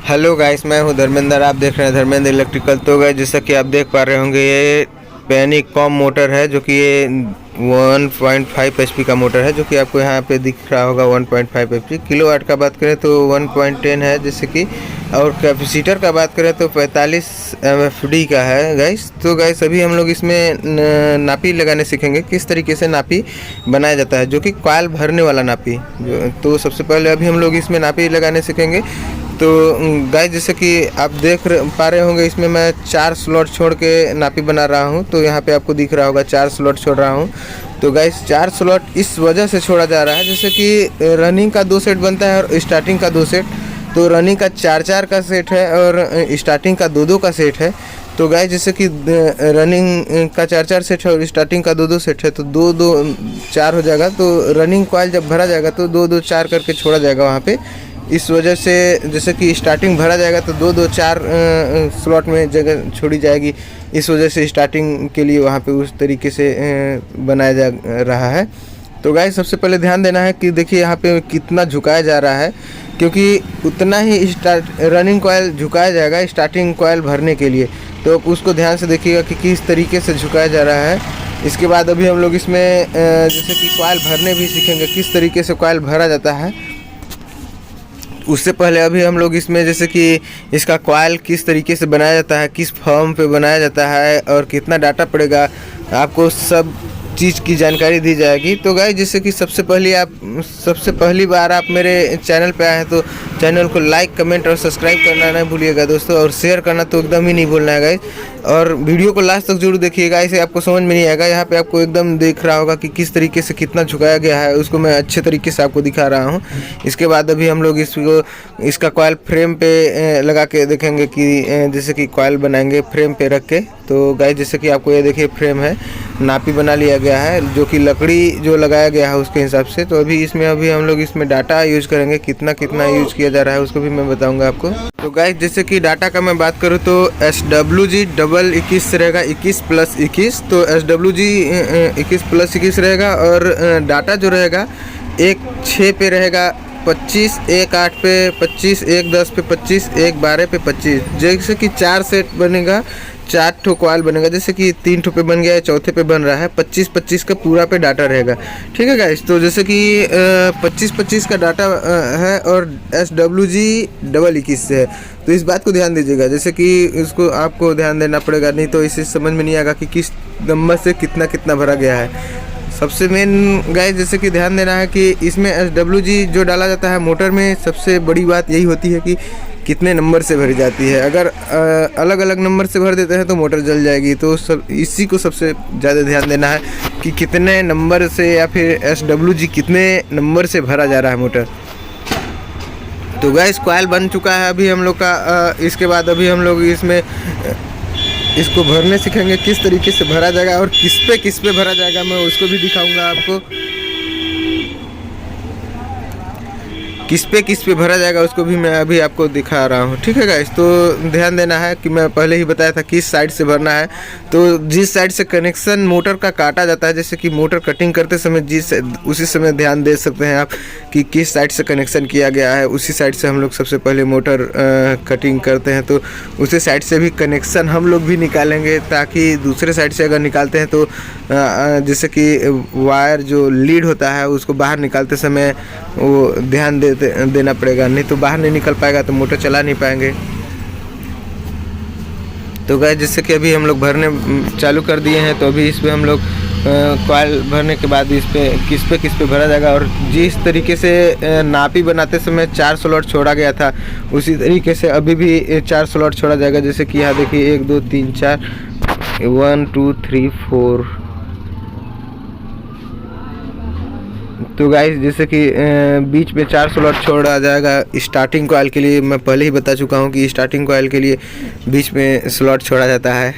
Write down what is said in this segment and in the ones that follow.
Hello guys, मैं हूं धर्मेंद्र। आप देख रहे हैं धर्मेंद्र इलेक्ट्रिकल। तो गाइस, जैसा कि आप देख पा रहे होंगे, ये पेनिकॉम मोटर है जो कि ये 1.5 एचपी का मोटर है, जो कि आपको यहाँ पे दिख रहा होगा। 1.5 एचपी किलोवाट का बात करें तो 1.10 है, जैसे कि। और कैपेसिटर का बात करें तो 45 एमएफडी का है गाइस। तो गाइस, अभी हम लोग इसमें नापी लगाने सीखेंगे, किस तरीके से नापी बनाया जाता है, जो कि कॉइल भरने वाला नापी। तो सबसे पहले अभी हम लोग इसमें नापी लगाने सीखेंगे। तो गाइस, जैसे कि आप देख पा रहे होंगे, इसमें मैं 4 स्लॉट छोड़ के नापी बना रहा हूं। तो यहाँ पे आपको दिख रहा होगा 4 स्लॉट छोड़ रहा हूं। तो गाइस, 4 स्लॉट इस वजह से छोड़ा जा रहा है, जैसे कि रनिंग का 2 सेट बनता है और स्टार्टिंग का 2 सेट। तो रनिंग का 4-4 का सेट है और स्टार्टिंग का 2-2 का सेट है। तो गाइस, जैसे कि रनिंग का 4-4 सेट है और स्टार्टिंग का 2-2 सेट है, तो 2-2 4 हो जाएगा। तो रनिंग कॉइल जब भरा जाएगा तो 2-2 4 करके छोड़ा जाएगा वहाँ पे। इस वजह से जैसे कि स्टार्टिंग भरा जाएगा तो 2-2 4 स्लॉट में जगह छोड़ी जाएगी। इस वजह से स्टार्टिंग के लिए वहाँ पे उस तरीके से बनाया जा रहा है। तो गाइस, सबसे पहले ध्यान देना है कि देखिए यहाँ पे कितना झुकाया जा रहा है, क्योंकि उतना ही रनिंग कॉइल झुकाया जाएगा स्टार्टिंग कॉइल भरने के लिए। तो उसको ध्यान से देखिएगा कि किस तरीके से झुकाया जा रहा है। इसके बाद अभी हम लोग इसमें जैसे कि कॉइल भरने भी सीखेंगे, किस तरीके से कॉइल भरा जाता है। उससे पहले अभी हम लोग इसमें जैसे कि इसका कॉइल किस तरीके से बनाया जाता है, किस फॉर्म पे बनाया जाता है और कितना डाटा पड़ेगा, आपको सब चीज़ की जानकारी दी जाएगी। तो गाइस, जैसे कि सबसे पहली बार आप मेरे चैनल पे आए हैं तो चैनल को लाइक, कमेंट और सब्सक्राइब करना नहीं भूलिएगा दोस्तों, और शेयर करना तो एकदम ही नहीं भूलना है गाइस। और वीडियो को लास्ट तक जरूर देखिएगा, इसे आपको समझ में नहीं आएगा। यहाँ पे आपको एकदम दिख रहा होगा कि किस तरीके से कितना झुकाया गया है, उसको मैं अच्छे तरीके से आपको दिखा रहा हूँ। इसके बाद अभी हम लोग इसका कॉइल फ्रेम पे लगा के देखेंगे कि जैसे कि कॉइल बनाएंगे फ्रेम पे रख के। तो गाइस, जैसे कि आपको ये देखिए फ्रेम है, नापी बना लिया गया है, जो कि लकड़ी जो लगाया गया है उसके हिसाब से। तो अभी हम लोग इसमें डाटा यूज करेंगे, कितना यूज किया जा रहा है उसको भी मैं बताऊंगा आपको। तो गाइस, जैसे कि डाटा का मैं बात करूँ तो SWG डबल 21 रहेगा, 21+21। तो SWG 21+21 रहेगा। और डाटा जो रहेगा 1/6 पे रहेगा 25, 1/8 पे 25, 1/10 पे 25, 1/12 पे 25। जैसे कि 4 सेट बनेगा, 4 ठो कॉइल बनेगा, जैसे कि 3 ठो पे बन गया है, चौथे पे बन रहा है। 25-25 का पूरा पे डाटा रहेगा, ठीक है गाइस। तो जैसे कि 25-25 का डाटा है और SWG डबल 21 से है। तो इस बात को ध्यान दीजिएगा, जैसे कि इसको आपको ध्यान देना पड़ेगा, नहीं तो इसे समझ में नहीं आएगा कि किस नंबर से कितना भरा गया है। सबसे मेन गाइस, जैसे कि ध्यान देना है कि इसमें SWG जो डाला जाता है मोटर में, सबसे बड़ी बात यही होती है कि कितने नंबर से भरी जाती है। अगर अलग अलग नंबर से भर देते हैं तो मोटर जल जाएगी। तो इसी को सबसे ज़्यादा ध्यान देना है कि कितने नंबर से या फिर SWG कितने नंबर से भरा जा रहा है मोटर। तो गाइस, कॉइल बन चुका है अभी हम लोग का। इसके बाद अभी हम लोग इसमें इसको भरने सीखेंगे, किस तरीके से भरा जाएगा और किस पे भरा जाएगा, मैं उसको भी दिखाऊंगा आपको। किस पे भरा जाएगा उसको भी मैं अभी आपको दिखा रहा हूँ, ठीक है गाइस। तो ध्यान देना है कि मैं पहले ही बताया था किस साइड से भरना है। तो जिस साइड से कनेक्शन मोटर का काटा जाता है, जैसे कि मोटर कटिंग करते समय उसी समय ध्यान दे सकते हैं आप कि किस साइड से कनेक्शन किया गया है, उसी साइड से हम लोग सबसे पहले मोटर कटिंग करते हैं। तो उसी साइड से भी कनेक्शन हम लोग भी निकालेंगे, ताकि दूसरे साइड से अगर निकालते हैं तो जैसे कि वायर जो लीड होता है उसको बाहर निकालते समय वो ध्यान देना पड़ेगा, नहीं तो बाहर नहीं निकल पाएगा, तो मोटर चला नहीं पाएंगे। तो गाइस, जैसे कि अभी हम लोग भरने चालू कर दिए हैं। तो अभी इस पे हम लोग कॉइल भरने के बाद इस पे किस पे भरा जाएगा, और जिस तरीके से नापी बनाते समय 4 स्लॉट छोड़ा गया था, उसी तरीके से अभी भी 4 स्लॉट छोड़ा जाएगा। जैसे कि यहाँ देखिए 1 2 3 4, 1 2 3 4। तो गाइस, जैसे कि बीच में 4 स्लॉट छोड़ा जाएगा स्टार्टिंग कॉइल के लिए। मैं पहले ही बता चुका हूँ कि स्टार्टिंग कॉइल के लिए बीच में स्लॉट छोड़ा जाता है।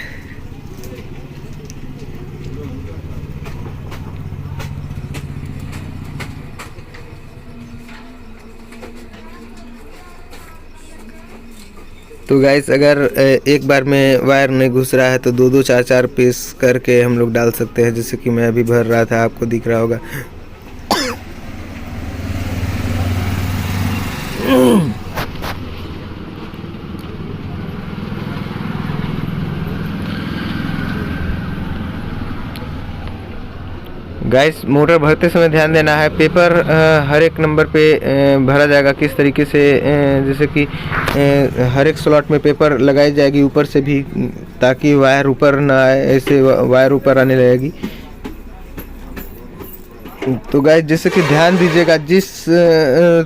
तो गाइस, अगर एक बार में वायर नहीं घुस रहा है तो 2-2 4-4 पीस करके हम लोग डाल सकते हैं, जैसे कि मैं अभी भर रहा था, आपको दिख रहा होगा। गाइस मोटर भरते समय ध्यान देना है, पेपर हर एक नंबर पे भरा जाएगा किस तरीके से, जैसे कि हर एक स्लॉट में पेपर लगाई जाएगी ऊपर से भी, ताकि वायर ऊपर ना आए, ऐसे वायर ऊपर आने लगेगी। तो गाइस जैसे कि ध्यान दीजिएगा, जिस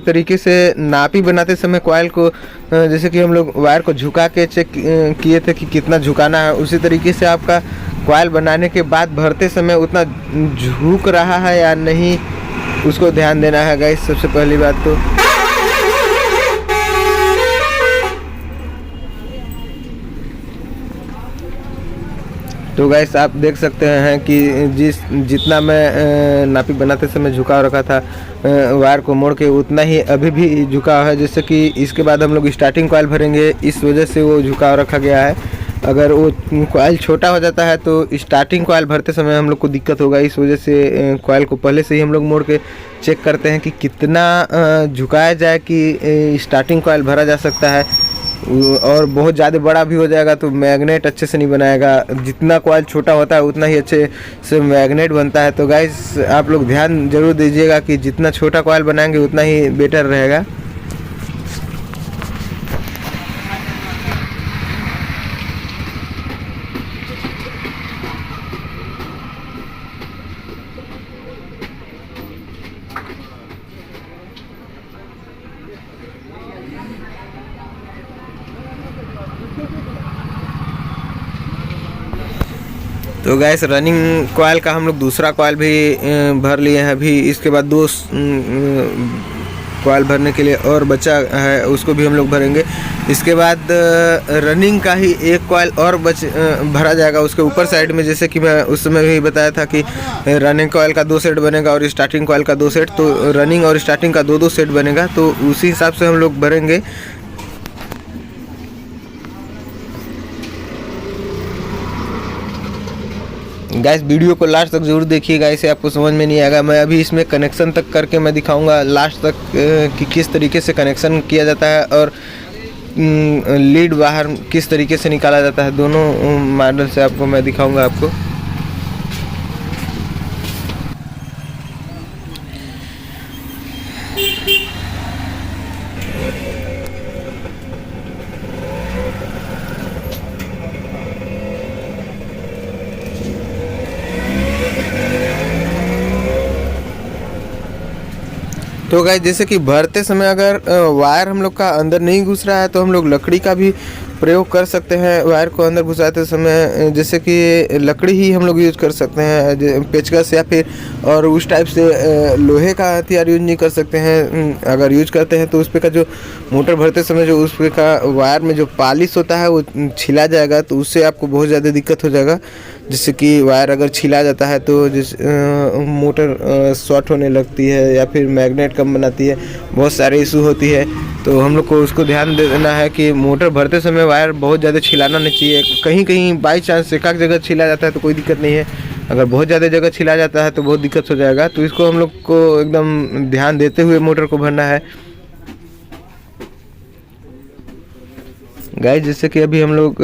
तरीके से नापी बनाते समय कॉइल को, जैसे कि हम लोग वायर को झुका के चेक किए थे कि कितना झुकाना है, उसी तरीके से आपका कॉइल बनाने के बाद भरते समय उतना झुक रहा है या नहीं, उसको ध्यान देना है गाइस सबसे पहली बात। तो गाइस आप देख सकते हैं कि जितना मैं नापी बनाते समय झुकाव रखा था वायर को मोड़ के, उतना ही अभी भी झुकाव है। जैसे कि इसके बाद हम लोग स्टार्टिंग कॉइल भरेंगे, इस वजह से वो झुकाव रखा गया है। अगर वो कॉइल छोटा हो जाता है तो स्टार्टिंग कॉइल भरते समय हम लोग को दिक्कत होगा, इस वजह से कॉइल को पहले से ही हम लोग मोड़ के चेक करते हैं कि कितना झुकाया जाए कि स्टार्टिंग कॉइल भरा जा सकता है। और बहुत ज़्यादा बड़ा भी हो जाएगा तो मैग्नेट अच्छे से नहीं बनाएगा, जितना कॉइल छोटा होता है उतना ही अच्छे से मैग्नेट बनता है। तो गाइस आप लोग ध्यान जरूर दीजिएगा कि जितना छोटा कॉइल बनाएंगे उतना ही बेटर रहेगा। तो गैस रनिंग कॉइल का हम लोग दूसरा कॉइल भी भर लिए हैं अभी। इसके बाद दो कॉइल भरने के लिए और बचा है, उसको भी हम लोग भरेंगे। इसके बाद रनिंग का ही एक कॉइल और भरा जाएगा उसके ऊपर साइड में। जैसे कि मैं उस समय भी बताया था कि रनिंग कॉइल का 2 सेट बनेगा और स्टार्टिंग कॉइल का 2 सेट, तो रनिंग और स्टार्टिंग का 2-2 सेट बनेगा, तो उसी हिसाब से हम लोग भरेंगे। गाइस वीडियो को लास्ट तक जरूर देखिएगा, इसे आपको समझ में नहीं आएगा। मैं अभी इसमें कनेक्शन तक करके मैं दिखाऊंगा लास्ट तक कि किस तरीके से कनेक्शन किया जाता है और लीड बाहर किस तरीके से निकाला जाता है, दोनों मॉडल से आपको मैं दिखाऊंगा आपको। तो गाइस जैसे कि भरते समय अगर वायर हम लोग का अंदर नहीं घुस रहा है तो हम लोग लकड़ी का भी प्रयोग कर सकते हैं वायर को अंदर घुसाते समय। जैसे कि लकड़ी ही हम लोग यूज कर सकते हैं, पेचकस या फिर और उस टाइप से लोहे का हथियार यूज नहीं कर सकते हैं। अगर यूज करते हैं तो उस पे का जो मोटर भरते समय जो उस पे का वायर में जो पॉलिश होता है वो छिला जाएगा, तो उससे आपको बहुत ज़्यादा दिक्कत हो जाएगा। जिससे कि वायर अगर छिला जाता है तो मोटर शॉर्ट होने लगती है या फिर मैग्नेट कम बनाती है, बहुत सारे इशू होती है। तो हम लोग को उसको ध्यान देना है कि मोटर भरते समय वायर बहुत ज़्यादा छिलाना नहीं चाहिए। कहीं कहीं बाई चांस एक आध जगह छिला जाता है तो कोई दिक्कत नहीं है, अगर बहुत ज़्यादा जगह छिला जाता है तो बहुत दिक्कत हो जाएगा। तो इसको हम लोग को एकदम ध्यान देते हुए मोटर को भरना है। गाइस जैसे कि अभी हम लोग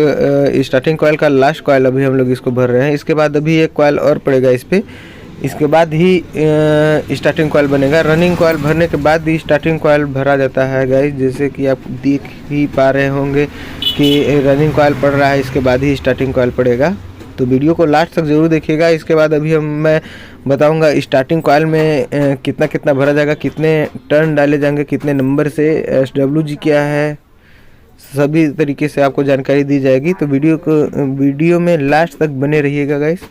स्टार्टिंग कॉइल का लास्ट कॉइल अभी हम लोग इसको भर रहे हैं। इसके बाद अभी एक कॉइल और पड़ेगा इस पर, इसके बाद ही स्टार्टिंग कॉइल बनेगा। रनिंग कॉइल भरने के बाद ही स्टार्टिंग कॉइल भरा जाता है। गाइस जैसे कि आप देख ही पा रहे होंगे कि रनिंग कॉइल पड़ रहा है, इसके बाद ही स्टार्टिंग कॉइल पड़ेगा। तो वीडियो को लास्ट तक ज़रूर देखिएगा। इसके बाद अभी मैं बताऊंगा स्टार्टिंग कॉइल में कितना कितना भरा जाएगा, कितने टर्न डाले जाएंगे, कितने नंबर से, SWG क्या है, सभी तरीके से आपको जानकारी दी जाएगी। तो वीडियो में लास्ट तक बने रहिएगा गाइस।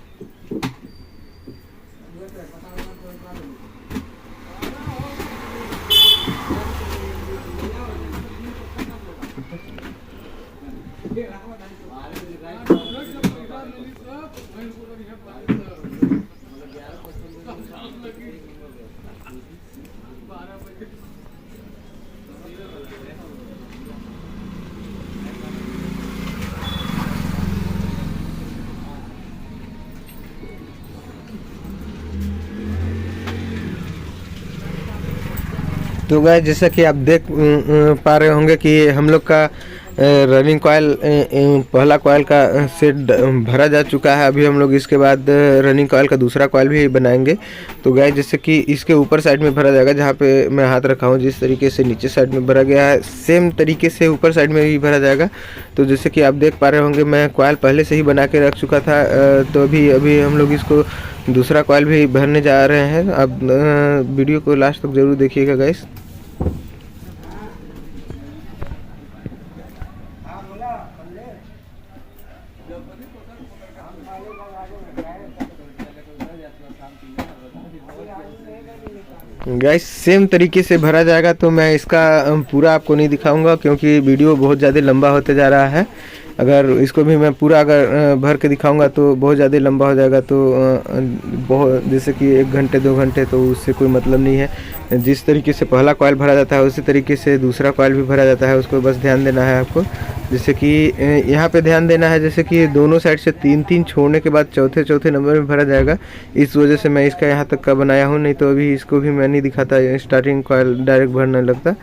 तो गाइस जैसा कि आप देख पा रहे होंगे कि हम लोग का रनिंग कॉयल पहला कॉयल का सेट भरा जा चुका है। अभी हम लोग इसके बाद रनिंग कॉयल का दूसरा कॉयल भी बनाएंगे। तो गाइस जैसे कि इसके ऊपर साइड में भरा जाएगा, जहाँ पे मैं हाथ रखा हूँ जिस तरीके से नीचे साइड में भरा गया है, सेम तरीके से ऊपर साइड में भी भरा जाएगा। तो जैसे कि आप देख पा रहे होंगे मैं कॉयल पहले से ही बना के रख चुका था। तो अभी हम लोग इसको दूसरा कॉयल भी भरने जा रहे हैं। आप वीडियो को लास्ट तक ज़रूर देखिएगा गाइस। गाइस सेम तरीके से भरा जाएगा। तो मैं इसका पूरा आपको नहीं दिखाऊंगा क्योंकि वीडियो बहुत ज़्यादा लंबा होते जा रहा है। अगर इसको भी मैं पूरा अगर भर के दिखाऊंगा तो बहुत ज़्यादा लंबा हो जाएगा। तो बहुत जैसे कि 1 घंटे 2 घंटे, तो उससे कोई मतलब नहीं है। जिस तरीके से पहला कॉयल भरा जाता है उसी तरीके से दूसरा कॉयल भी भरा जाता है, उसको बस ध्यान देना है आपको। जैसे कि यहाँ पे ध्यान देना है, जैसे कि दोनों साइड से 3-3 छोड़ने के बाद चौथे नंबर में भरा जाएगा। इस वजह से मैं इसका यहाँ तक का बनाया हूँ, नहीं तो अभी इसको भी मैं नहीं दिखाता, स्टार्टिंग कॉयल डायरेक्ट भरने लगता।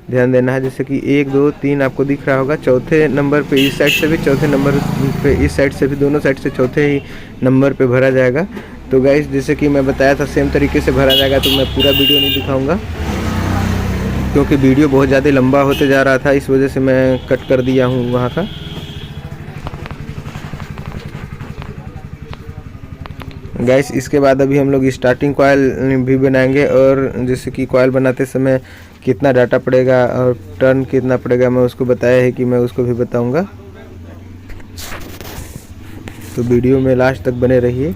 ध्यान देना है, जैसे कि 1 2 3 आपको दिख रहा होगा। चौथे नंबर पे इस साइड से भी, चौथे नंबर पे इस साइड से भी, दोनों साइड से चौथे ही नंबर पे भरा जाएगा। तो गाइस जैसे कि मैं बताया था सेम तरीके से भरा जाएगा। तो मैं पूरा वीडियो नहीं दिखाऊंगा क्योंकि वीडियो बहुत ज़्यादा लंबा होते जा रहा था, इस वजह से मैं कट कर दिया हूँ वहाँ का। गाइस इसके बाद अभी हम लोग स्टार्टिंग कॉयल भी बनाएंगे, और जैसे कि कॉयल बनाते समय कितना डाटा पड़ेगा और टर्न कितना पड़ेगा मैं उसको बताया है कि मैं उसको भी बताऊंगा। तो वीडियो में लास्ट तक बने रहिए।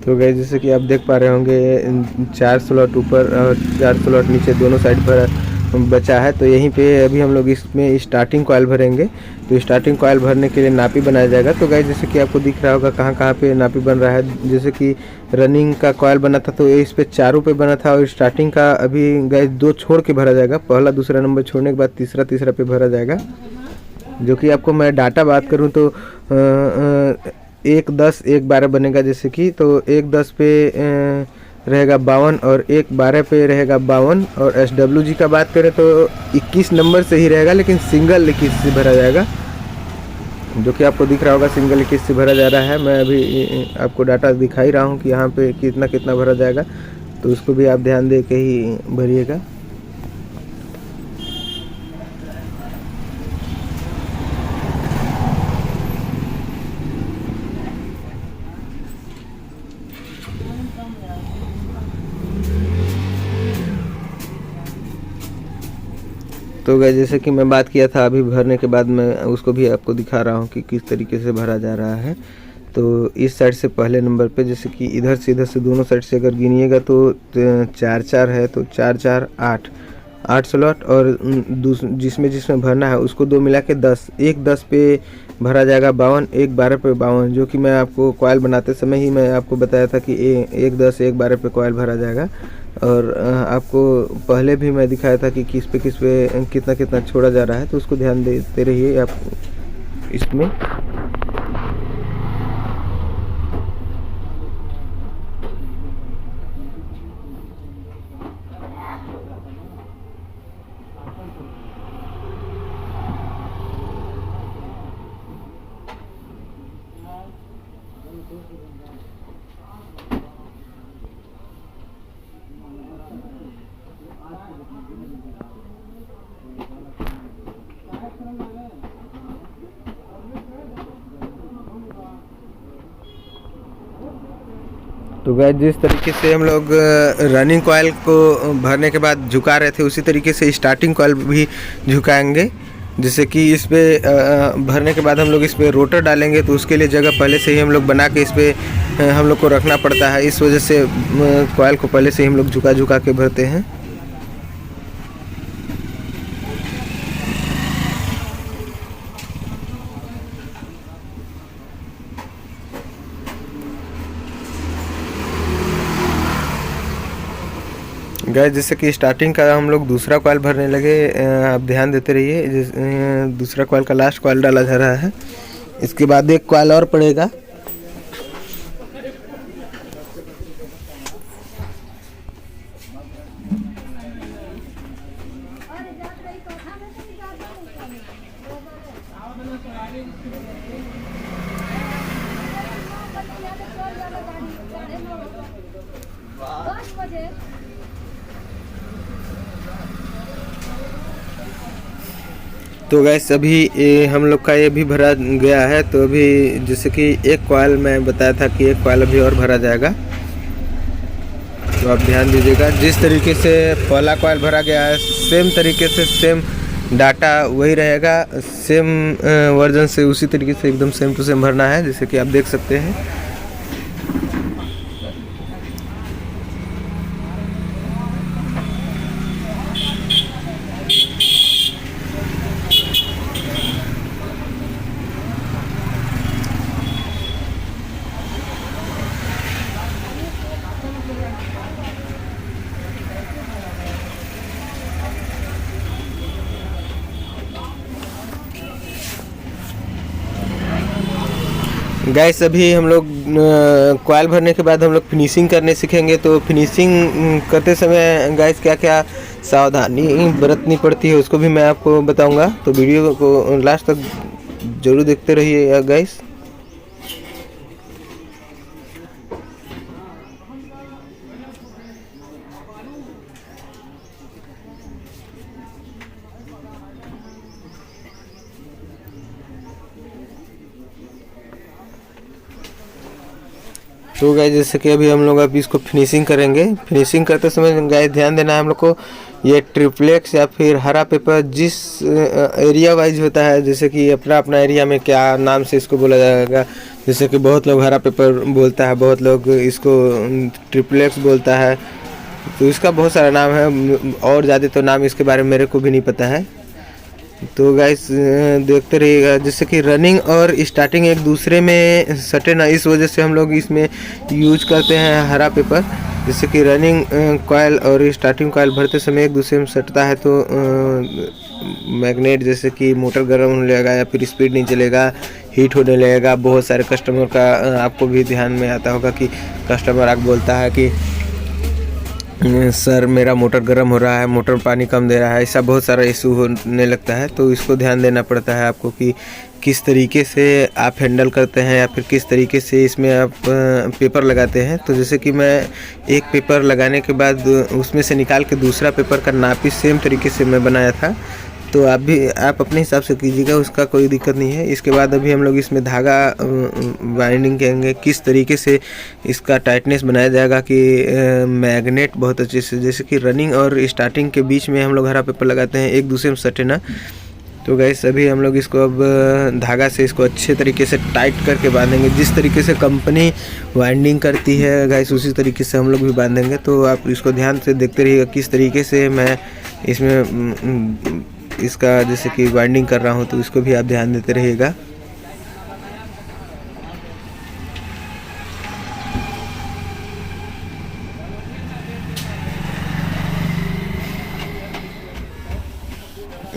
तो गाइस जैसे कि आप देख पा रहे होंगे 4 स्लॉट ऊपर और 4 स्लॉट नीचे दोनों साइड पर बचा है। तो यहीं पे अभी हम लोग इसमें स्टार्टिंग कॉयल भरेंगे। तो स्टार्टिंग कॉयल भरने के लिए नापी बनाया जाएगा। तो गाइस जैसे कि आपको दिख रहा होगा कहाँ कहाँ पे नापी बन रहा है। जैसे कि रनिंग का कॉयल बना था तो इस पे चारों पे बना था, और स्टार्टिंग का अभी गाइस 2 छोड़ के भरा जाएगा। पहला दूसरा नंबर छोड़ने के बाद तीसरा पे भरा जाएगा। जो कि आपको मैं डाटा बात करूँ तो 1 10 1 12 बनेगा। जैसे कि तो 1 10 पे रहेगा 52 और 1 12 पे रहेगा 52। और SWG का बात करें तो 21 नंबर से ही रहेगा, लेकिन सिंगल 21 से भरा जाएगा। जो कि आपको दिख रहा होगा सिंगल 21 से भरा जा रहा है। मैं अभी आपको डाटा दिखा ही रहा हूँ कि यहाँ पे कितना कितना भरा जाएगा, तो उसको भी आप ध्यान दे के ही भरिएगा। तो गाइस जैसे कि मैं बात किया था, अभी भरने के बाद मैं उसको भी आपको दिखा रहा हूँ कि किस तरीके से भरा जा रहा है। तो इस साइड से पहले नंबर पे, जैसे कि इधर से दोनों साइड से अगर गिनिएगा तो 4 है, तो 4 4 8 स्लॉट, और जिसमें भरना है उसको 2 मिला के 10। 1 10 पे भरा जाएगा 52, 1 12 पे 52। जो कि मैं आपको कॉयल बनाते समय ही मैं आपको बताया था कि 1 10 1 12 पे कॉयल भरा जाएगा। और आपको पहले भी मैं दिखाया था कि किस पे कितना कितना छोड़ा जा रहा है, तो उसको ध्यान देते रहिए आप इसमें। तो गाइस जिस तरीके से हम लोग रनिंग कॉयल को भरने के बाद झुका रहे थे, उसी तरीके से स्टार्टिंग कॉयल भी झुकाएंगे। जैसे कि इस पे भरने के बाद हम लोग इस पे रोटर डालेंगे, तो उसके लिए जगह पहले से ही हम लोग बना के इस पे हम लोग को रखना पड़ता है। इस वजह से कॉयल को पहले से ही हम लोग झुका के भरते हैं। गैस जैसे कि स्टार्टिंग का हम लोग दूसरा कॉइल भरने लगे, आप ध्यान देते रहिए। दूसरा कॉइल का लास्ट कॉइल डाला जा रहा है, इसके बाद एक कॉइल और पड़ेगा। तो गैस अभी हम लोग का ये भी भरा गया है। तो अभी जैसे कि एक कॉइल मैं बताया था कि एक कॉइल अभी और भरा जाएगा, तो आप ध्यान दीजिएगा। जिस तरीके से पहला कॉइल भरा गया है सेम तरीके से सेम डाटा वही रहेगा, सेम वर्जन से उसी तरीके से एकदम सेम टू सेम भरना है, जैसे कि आप देख सकते हैं। गैस अभी हम लोग कॉइल भरने के बाद हम लोग फिनिशिंग करने सीखेंगे। तो फिनिशिंग करते समय गैस क्या क्या सावधानी बरतनी पड़ती है उसको भी मैं आपको बताऊंगा, तो वीडियो को लास्ट तक जरूर देखते रहिए गैस। तो गाइस जैसे कि अभी हम लोग अभी इसको फिनिशिंग करेंगे। फिनिशिंग करते समय गाइस ध्यान देना है हम लोग को, ये ट्रिप्लेक्स या फिर हरा पेपर जिस एरिया वाइज होता है, जैसे कि अपना अपना एरिया में क्या नाम से इसको बोला जाएगा। जैसे कि बहुत लोग हरा पेपर बोलता है, बहुत लोग इसको ट्रिप्लेक्स बोलता है, तो इसका बहुत सारा नाम है और ज़्यादा तो नाम इसके बारे में मेरे को भी नहीं पता है। तो गाइस देखते रहिएगा। जैसे कि रनिंग और स्टार्टिंग एक दूसरे में सटे ना, इस वजह से हम लोग इसमें यूज करते हैं हरा पेपर। जैसे कि रनिंग कॉइल और स्टार्टिंग कॉइल भरते समय एक दूसरे में सटता है तो मैग्नेट जैसे कि मोटर गर्म होने लगेगा या फिर स्पीड नहीं चलेगा, हीट होने लगेगा। बहुत सारे कस्टमर का आपको भी ध्यान में आता होगा कि कस्टमर आके बोलता है कि सर मेरा मोटर गर्म हो रहा है, मोटर पानी कम दे रहा है, ऐसा बहुत सारा इशू होने लगता है। तो इसको ध्यान देना पड़ता है आपको कि किस तरीके से आप हैंडल करते हैं या फिर किस तरीके से इसमें आप पेपर लगाते हैं। तो जैसे कि मैं एक पेपर लगाने के बाद उसमें से निकाल के दूसरा पेपर का नापी सेम तरीके से मैं बनाया था, तो आप अपने हिसाब से कीजिएगा, उसका कोई दिक्कत नहीं है। इसके बाद अभी हम लोग इसमें धागा बाइंडिंग करेंगे, किस तरीके से इसका टाइटनेस बनाया जाएगा कि मैग्नेट बहुत अच्छे से, जैसे कि रनिंग और स्टार्टिंग के बीच में हम लोग हरा पेपर लगाते हैं एक दूसरे में सटे ना। तो गैस अभी हम लोग इसको अब धागा से इसको अच्छे तरीके से टाइट करके बांधेंगे, जिस तरीके से कंपनी वाइंडिंग करती है गैस उसी तरीके से हम लोग भी बांधेंगे। तो आप इसको ध्यान से देखते रहिएगा किस तरीके से मैं इसमें इसका जैसे कि वाइंडिंग कर रहा हूँ, तो इसको भी आप ध्यान देते रहिएगा।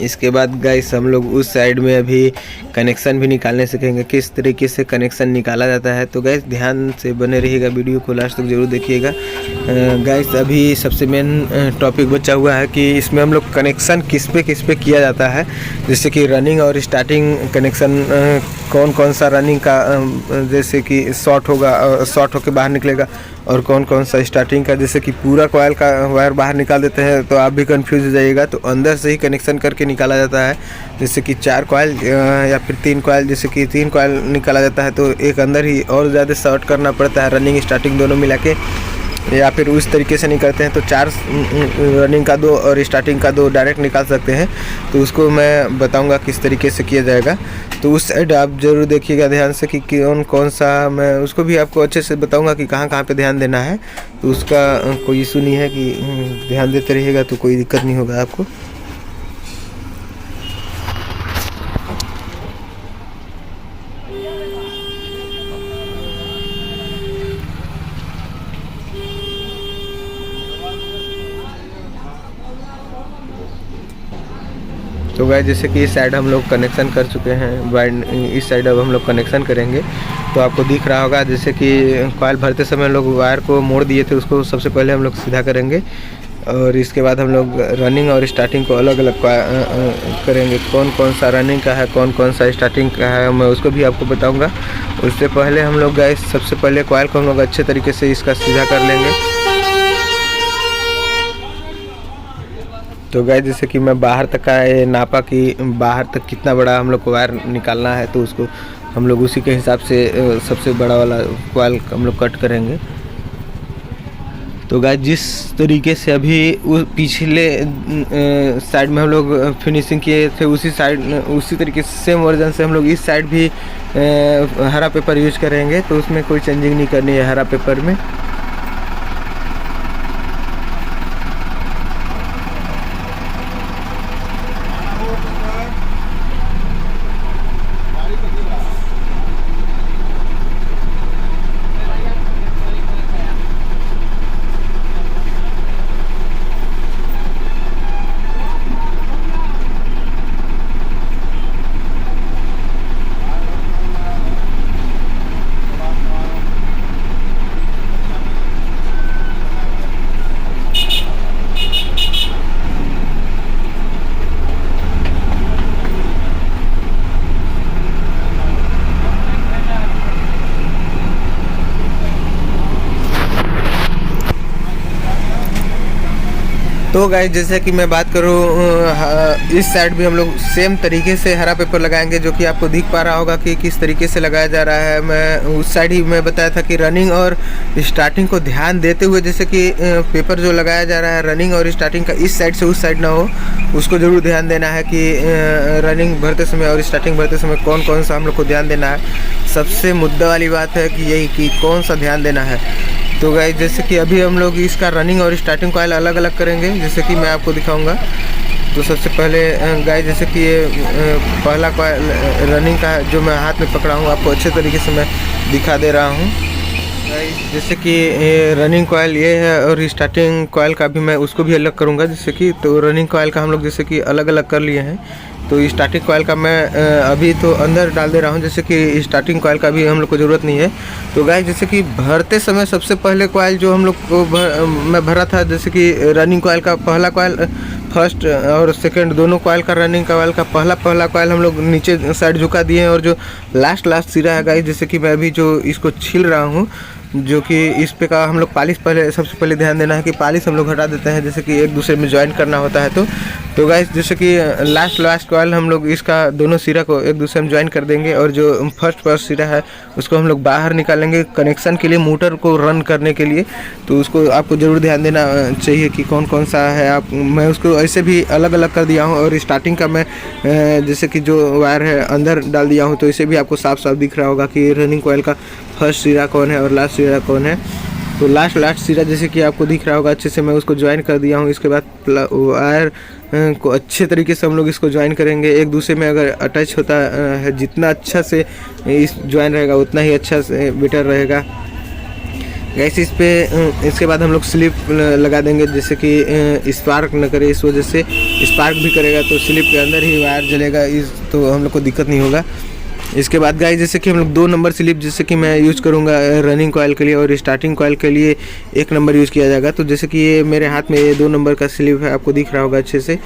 इसके बाद गाइस हम लोग उस साइड में अभी कनेक्शन भी निकालने सीखेंगे, किस तरीके से कनेक्शन निकाला जाता है। तो गाइस ध्यान से बने रहिएगा, वीडियो को लास्ट तक जरूर देखिएगा। गाइस अभी सबसे मेन टॉपिक बचा हुआ है कि इसमें हम लोग कनेक्शन किस पे किया जाता है। जैसे कि रनिंग और स्टार्टिंग कनेक्शन कौन कौन सा रनिंग का जैसे कि शॉर्ट होगा, शॉर्ट होकर बाहर निकलेगा, और कौन कौन सा स्टार्टिंग का जैसे कि पूरा कॉइल का वायर बाहर निकाल देते हैं तो आप भी कंफ्यूज हो जाइएगा। तो अंदर से ही कनेक्शन करके निकाला जाता है, जैसे कि 4 कॉइल या फिर 3 कॉइल, जैसे कि 3 कॉइल निकाला जाता है तो एक अंदर ही और ज़्यादा शॉर्ट करना पड़ता है, रनिंग स्टार्टिंग दोनों मिला के, या फिर उस तरीके से निकालते हैं तो 4 रनिंग का 2 और स्टार्टिंग का 2 डायरेक्ट निकाल सकते हैं। तो उसको मैं बताऊंगा किस तरीके से किया जाएगा, तो उस साइड आप ज़रूर देखिएगा ध्यान से कि कौन सा, मैं उसको भी आपको अच्छे से बताऊंगा कि कहाँ कहाँ पे ध्यान देना है। तो उसका कोई इशू नहीं है कि ध्यान देते रहिएगा तो कोई दिक्कत नहीं होगा आपको। तो गाइस जैसे कि इस साइड हम लोग कनेक्शन कर चुके हैं, वायर इस साइड अब हम लोग कनेक्शन करेंगे। तो आपको दिख रहा होगा जैसे कि कॉइल भरते समय हम लोग वायर को मोड़ दिए थे, उसको सबसे पहले हम लोग सीधा करेंगे और इसके बाद हम लोग रनिंग और स्टार्टिंग को अलग अलग करेंगे। कौन कौन सा रनिंग का है, कौन कौन सा स्टार्टिंग का है, मैं उसको भी आपको बताऊंगा। उससे पहले हम लोग गाइस सबसे पहले कॉइल को हम लोग अच्छे तरीके से इसका सीधा कर लेंगे। तो गाइस जैसे कि मैं बाहर तक का ये नापा कि बाहर तक कितना बड़ा हम लोग को वायर निकालना है, तो उसको हम लोग उसी के हिसाब से सबसे बड़ा वाला कॉइल हम लोग कट करेंगे। तो गाइस जिस तरीके से अभी पिछले साइड में हम लोग फिनिशिंग किए थे, उसी तरीके से सेम वर्जन से हम लोग इस साइड भी हरा पेपर यूज करेंगे। तो उसमें कोई चेंजिंग नहीं करनी है हरा पेपर में। तो गाइस जैसे कि मैं बात करूँ इस साइड भी हम लोग सेम तरीके से हरा पेपर लगाएंगे, जो कि आपको दिख पा रहा होगा कि किस तरीके से लगाया जा रहा है। मैं उस साइड ही मैं बताया था कि रनिंग और स्टार्टिंग को ध्यान देते हुए, जैसे कि पेपर जो लगाया जा रहा है रनिंग और स्टार्टिंग का इस साइड से उस साइड ना हो, उसको ज़रूर ध्यान देना है कि रनिंग भरते समय और स्टार्टिंग भरते समय कौन कौन सा हम लोग को ध्यान देना है। सबसे मुद्दा वाली बात है कि यही कि कौन सा ध्यान देना है। तो गाइस जैसे कि अभी हम लोग इसका रनिंग और स्टार्टिंग कॉइल अलग अलग करेंगे, जैसे कि मैं आपको दिखाऊंगा। तो सबसे पहले गाइस जैसे कि ये पहला कॉइल रनिंग का जो मैं हाथ में पकड़ा हूँ, आपको अच्छे तरीके से मैं दिखा दे रहा हूँ। गाइस जैसे कि रनिंग कॉइल ये है और स्टार्टिंग कॉइल का भी मैं उसको भी अलग करूँगा। जैसे कि तो रनिंग कॉइल का हम लोग जैसे कि अलग अलग कर लिए हैं। तो स्टार्टिंग कॉइल का मैं अभी तो अंदर डाल दे रहा हूँ, जैसे कि स्टार्टिंग कॉइल का भी हम लोग को ज़रूरत नहीं है। तो गाइस जैसे कि भरते समय सबसे पहले कॉइल जो हम लोग को मैं भरा था, जैसे कि रनिंग कॉइल का पहला कॉइल फर्स्ट और सेकंड दोनों कॉइल का रनिंग कॉइल का पहला कॉइल हम लोग नीचे साइड झुका दिए हैं। और जो लास्ट सिरा है गाइस, जैसे कि मैं अभी जो इसको छील रहा हूँ, जो कि इस पे का हम लोग पॉलिश पहले सबसे पहले ध्यान देना है कि पॉलिश हम लोग हटा देते हैं, जैसे कि एक दूसरे में ज्वाइन करना होता है। तो गाइस जैसे कि लास्ट कॉइल हम लोग इसका दोनों सिरा को एक दूसरे में ज्वाइन कर देंगे और जो फर्स्ट सिरा है उसको हम लोग बाहर निकालेंगे कनेक्शन के लिए, मोटर को रन करने के लिए। तो उसको आपको ज़रूर ध्यान देना चाहिए कि कौन कौन सा है। मैं उसको ऐसे भी अलग अलग कर दिया हूँ और स्टार्टिंग का मैं जैसे कि जो वायर है अंदर डाल दिया हूँ। तो इसे भी आपको साफ साफ दिख रहा होगा कि रनिंग कॉइल का फर्स्ट सिरा कौन है और लास्ट सिरा कौन है। तो लास्ट सिरा जैसे कि आपको दिख रहा होगा अच्छे से मैं उसको ज्वाइन कर दिया हूँ। इसके बाद वायर को अच्छे तरीके से हम लोग इसको ज्वाइन करेंगे। एक दूसरे में अगर अटैच होता है, जितना अच्छा से इस ज्वाइन रहेगा उतना ही अच्छा से बेटर रहेगा। गैस इस पे इसके बाद हम लोग स्लिप लगा देंगे, जैसे कि स्पार्क न करे, इस वजह से स्पार्क भी करेगा तो स्लिप के अंदर ही वायर जलेगा, तो हम लोग को दिक्कत नहीं होगा। इसके बाद गाइस जैसे कि हम लोग 2 नंबर स्लिप जैसे कि मैं यूज़ करूँगा रनिंग कॉइल के लिए और स्टार्टिंग कॉइल के लिए 1 नंबर यूज़ किया जाएगा। तो जैसे कि ये मेरे हाथ में ये 2 नंबर का स्लिप है, आपको दिख रहा होगा अच्छे से।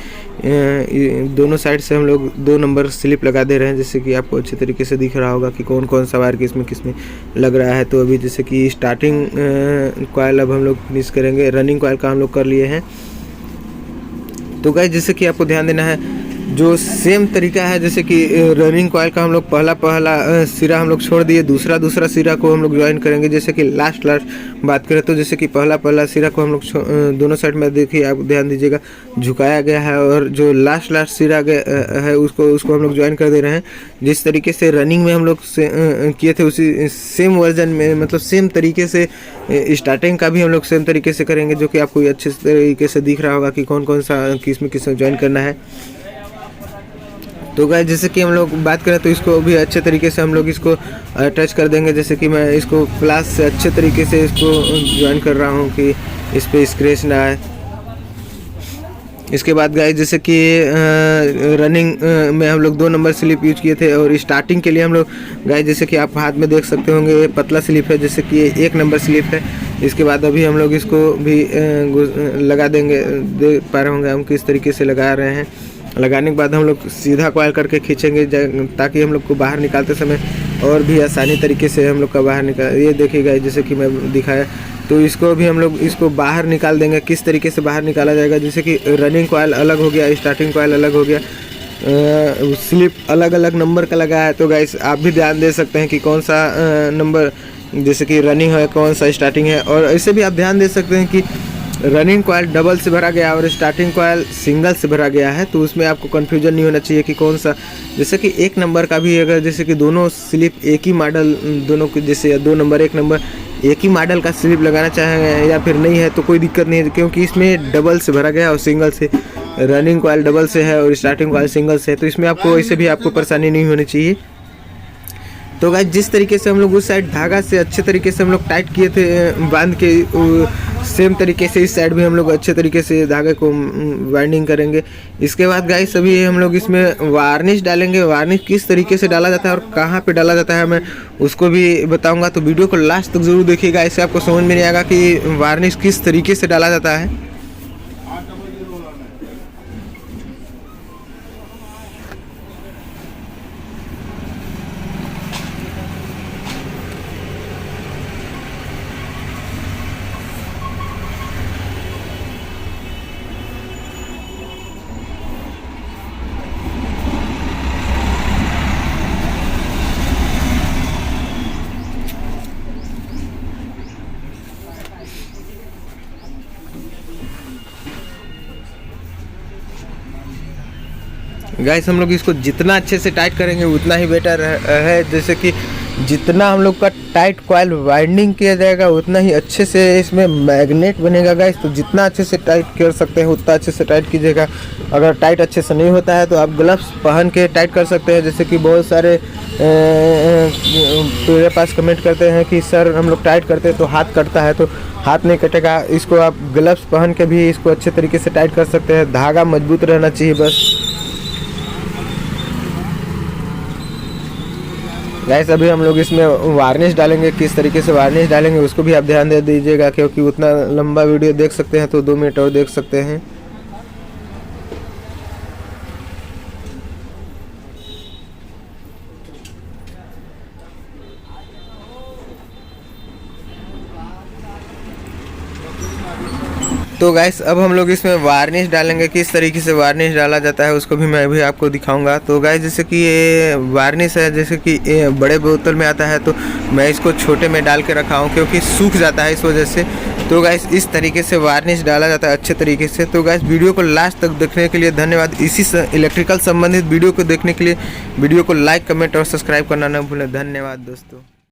दोनों साइड से हम लोग 2 नंबर स्लिप लगा दे रहे हैं, जैसे कि आपको अच्छे तरीके से दिख रहा होगा कि कौन कौन सा वायर किस में लग रहा है। तो अभी जैसे कि स्टार्टिंग कॉइल अब हम लोग फिनिश करेंगे, रनिंग कॉइल का हम लोग कर लिए हैं। तो गाइस जैसे कि आपको ध्यान देना है, जो सेम तरीका है जैसे कि रनिंग कॉइल का हम लोग पहला सिरा हम लोग छोड़ दिए, दूसरा सिरा को हम लोग ज्वाइन करेंगे। जैसे कि लास्ट बात करें तो जैसे कि पहला सिरा को हम लोग दोनों साइड में देखिए, आप ध्यान दीजिएगा, झुकाया गया है और जो लास्ट सिरा है उसको हम लोग ज्वाइन कर दे रहे हैं। जिस तरीके से रनिंग में हम लोग किए थे उसी सेम वर्जन में, मतलब सेम तरीके से स्टार्टिंग का भी हम लोग सेम तरीके से करेंगे, जो कि आपको अच्छे तरीके से दिख रहा होगा कि कौन कौन सा किस में ज्वाइन करना है। तो गाइस जैसे कि हम लोग बात करें तो इसको भी अच्छे तरीके से हम लोग इसको अटैच कर देंगे। जैसे कि मैं इसको प्लास से अच्छे तरीके से इसको ज्वाइन कर रहा हूँ कि इस पे स्क्रैच ना आए। इसके बाद गाइस जैसे कि रनिंग में हम लोग 2 नंबर स्लिप यूज किए थे, और स्टार्टिंग के लिए हम लोग गाइस जैसे कि आप हाथ में देख सकते होंगे ये पतला स्लिप है, जैसे कि ये 1 नंबर स्लिप है। इसके बाद अभी हम लोग इसको भी लगा देंगे, देख पा रहे होंगे हम किस तरीके से लगा रहे हैं। लगाने के बाद हम लोग सीधा कॉइल करके खींचेंगे ताकि हम लोग को बाहर निकालते समय और भी आसानी तरीके से हम लोग का बाहर निकाल। ये देखिएगा जैसे कि मैं दिखाया, तो इसको भी हम लोग इसको बाहर निकाल देंगे। किस तरीके से बाहर निकाला जाएगा, जैसे कि रनिंग कॉइल अलग हो गया, स्टार्टिंग कॉइल अलग हो गया, स्लिप अलग अलग नंबर का लगा है। तो गाइस आप भी ध्यान दे सकते हैं कि कौन सा नंबर जैसे कि रनिंग है, कौन सा स्टार्टिंग है। और ऐसे भी आप ध्यान दे सकते हैं कि रनिंग कॉइल डबल से भरा गया और स्टार्टिंग कॉइल सिंगल से भरा गया है, तो उसमें आपको कन्फ्यूजन नहीं होना चाहिए कि कौन सा। जैसे कि 1 नंबर का भी अगर जैसे कि दोनों स्लिप एक ही मॉडल दोनों को जैसे या 2 नंबर 1 नंबर एक ही मॉडल का स्लिप लगाना चाहेंगे या फिर नहीं है तो कोई दिक्कत नहीं है, क्योंकि इसमें डबल से भरा गया और सिंगल से। रनिंग कॉइल डबल से है और स्टार्टिंग कॉइल सिंगल से है, तो इसमें आपको ऐसे भी आपको परेशानी नहीं होनी चाहिए। तो गाइस जिस तरीके से हम लोग उस साइड धागा से अच्छे तरीके से हम लोग टाइट किए थे बांध के, सेम तरीके से इस साइड भी हम लोग अच्छे तरीके से धागे को वाइंडिंग करेंगे। इसके बाद गाइस अभी हम लोग इसमें वार्निश डालेंगे। वार्निश किस तरीके से डाला जाता है और कहाँ पे डाला जाता है मैं उसको भी बताऊंगा, तो वीडियो को लास्ट तक जरूर देखिएगा, इससे आपको समझ में नहीं आएगा कि वार्निश किस तरीके से डाला जाता है। गाइस हम लोग इसको जितना अच्छे से टाइट करेंगे उतना ही बेटर है। जैसे कि जितना हम लोग का टाइट कॉइल वाइंडिंग किया जाएगा उतना ही अच्छे से इसमें मैग्नेट बनेगा गाइस। तो जितना अच्छे से टाइट कर सकते हैं उतना अच्छे से टाइट कीजिएगा। अगर टाइट अच्छे से नहीं होता है तो आप ग्लव्स पहन के टाइट कर सकते हैं। जैसे कि बहुत सारे मेरे पास कमेंट करते हैं कि सर हम लोग टाइट करते हैं तो हाथ कटता है, तो हाथ नहीं कटेगा। इसको आप ग्लव्स पहन के भी इसको अच्छे तरीके से टाइट कर सकते हैं। धागा मजबूत रहना चाहिए बस। गाइस अभी हम लोग इसमें वार्निश डालेंगे। किस तरीके से वार्निश डालेंगे उसको भी आप ध्यान दे दीजिएगा, क्योंकि उतना लंबा वीडियो देख सकते हैं तो 2 मिनट और देख सकते हैं। तो गाइस अब हम लोग इसमें वार्निश डालेंगे। किस तरीके से वार्निश डाला जाता है उसको भी मैं भी आपको दिखाऊंगा। तो गाइस जैसे कि ये वार्निश है, जैसे कि ये बड़े बोतल में आता है तो मैं इसको छोटे में डाल के रखा हूँ क्योंकि सूख जाता है इस वजह से। तो गाइस इस तरीके से वार्निश डाला जाता है अच्छे तरीके से। तो गाइस वीडियो को लास्ट तक देखने के लिए धन्यवाद। इसी इलेक्ट्रिकल संबंधित वीडियो को देखने के लिए वीडियो को लाइक, कमेंट और सब्सक्राइब करना न भूलें। धन्यवाद दोस्तों।